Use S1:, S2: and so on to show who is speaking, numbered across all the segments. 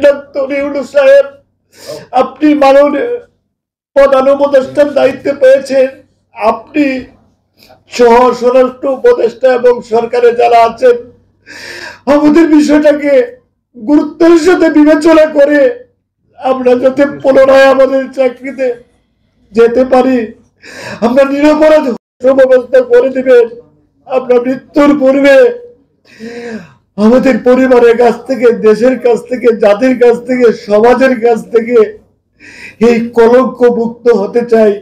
S1: Doctor Yunus সাহেব, আপনি মাননীয় প্রধান উপদেষ্টার দায়িত্বে পেয়েছেন। আপনি সহ স্বরাষ্ট্র উপদেষ্টা এবং সরকারে যারা আছেন, আমাদের বিষয়টাকে গুরুত্বের সাথে বিবেচনা করে আমরা যাতে পুনরায় আমাদের চাকরিতে যেতে পারি, আমরা নিরপরাধ ব্যবস্থা করে দিবেন। আমরা মৃত্যুর পূর্বে আমাদের পরিবারের কাছ থেকে, দেশের কাছ থেকে, জাতির কাছ থেকে, সমাজের কাছ থেকে এই কলঙ্ক মুক্ত হতে চাই।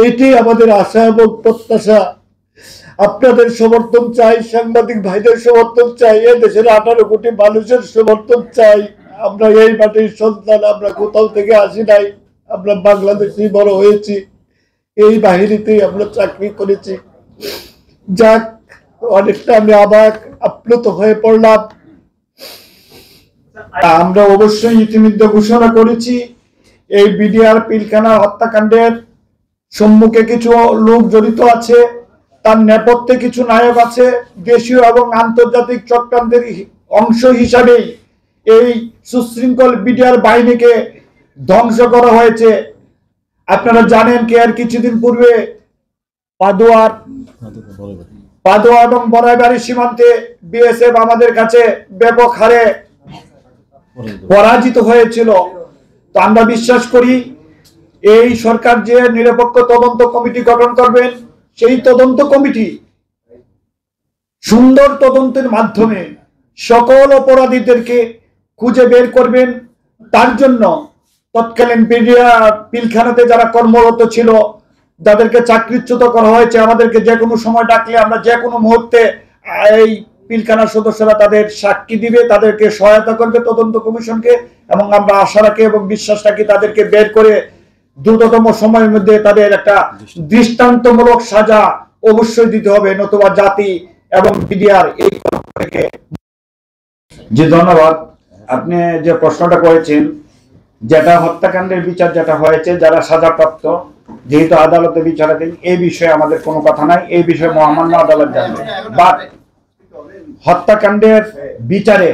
S1: এটি আমাদের আশা এবং প্রত্যাশা। আপনাদের সমর্থন চাই, সাংবাদিক ভাইদের সমর্থন চাই, এ দেশের 18 কোটি মানুষের সমর্থন চাই। আমরা এই মাটির সন্তান, আমরা কোথাও থেকে আসি নাই, আমরা বাংলাদেশেই বড় হয়েছি, এই বাহিনীতেই আমরা চাকরি করেছি। যাক, অনেকটা আমি আবার আপ্লুত হয়ে পড়লাম। আমরা অবশ্যই ইতিমধ্যে ঘোষণা করেছি এই বিডিআর পিলখানা হত্যাকাণ্ডের সম্মুখে কিছু লোক জড়িত আছে, তার নেপথ্যে কিছু নায়ক আছে। দেশীয় এবং আন্তর্জাতিক চক্রান্তের অংশ হিসাবেই এই সুশৃঙ্খল বিডিআর বাহিনীকে ধ্বংস করা হয়েছে। আপনারা জানেন কি আর কিছুদিন পূর্বে পাদোয়া এবং বড়াইবাড়ি সীমান্তে বিএসএফ আমাদের কাছে ব্যাপক হারে পরাজিত হয়েছিল। তো আমরা বিশ্বাস করি এই সরকার যে নিরপেক্ষ তদন্ত কমিটি গঠন করবেন, সেই তদন্ত কমিটি সুন্দর তদন্তের মাধ্যমে সকল অপরাধীদেরকে খুঁজে বের করবেন। তার জন্য তৎকালীন পিলখানাতে যারা কর্মরত ছিল, যাদেরকে চাকরিচ্যুত করা হয়েছে, আমাদেরকে যে কোনো সময় ডাকলে আমরা যে কোনো মুহূর্তে এই পিলখানার সদস্যরা তাদের সাক্ষী দিবে, তাদেরকে সহায়তা করবে তদন্ত কমিশনকে। এবং আমরা আশা রাখি এবং বিশ্বাস রাখি তাদেরকে বের করে দ্রুততম সময়ের মধ্যে তাদের একটা দৃষ্টান্তমূলক সাজা অবশ্যই দিতে হবে, নতুবা জাতি এবং বিডিআর এই থেকে। জি ধন্যবাদ। আপনি যে প্রশ্নটা করেছেন, যেটা হত্যাকাণ্ডের বিচার যেটা হয়েছে, যারা সাজাপ্রাপ্ত, যেহেতু আদালতে বিচারাধীন, এই বিষয়ে আমাদের কোনো কথা নাই, এই বিষয়ে মহামান্য আদালত জানবে। বাট হত্যাকাণ্ডের বিচারে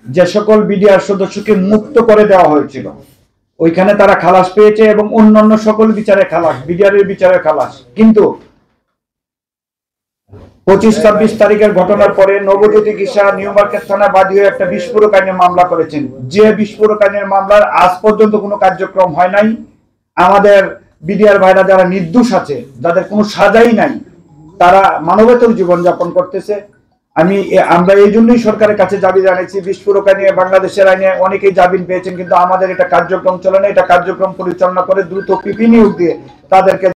S1: যে সকল বিডিআর সদস্যকে মুক্ত করে দেওয়া হয়েছিল, ওইখানে তারা খালাস পেয়েছে এবং অন্যান্য সকল বিচারে খালাস, বিডিআরের বিচারে খালাস। কিন্তু 25-26 তারিখের ঘটনার পরে নবজ্যোতি কিসা নিউ মার্কেট থানা বাদী হয়ে একটা বিস্ফোরক আইনের মামলা করেছেন। যে বিস্ফোরক আইনের মামলার আজ পর্যন্ত কোনো কার্যক্রম হয় নাই। আমাদের বিডিআর ভাইরা যারা নির্দোষ আছে, যাদের কোনো সাজাই নাই, তারা মানবেতর জীবনযাপন করতেছে। আমরা এই জন্যই সরকারের কাছে দাবি জানাইছি, বিস্ফোরক আইনে, বাংলাদেশের আইনে অনেকেই জামিন পেয়েছেন, কিন্তু আমাদের এটা কার্যক্রম চলে না। এটা কার্যক্রম পরিচালনা করে দ্রুত পিপি নিয়োগ দিয়ে তাদেরকে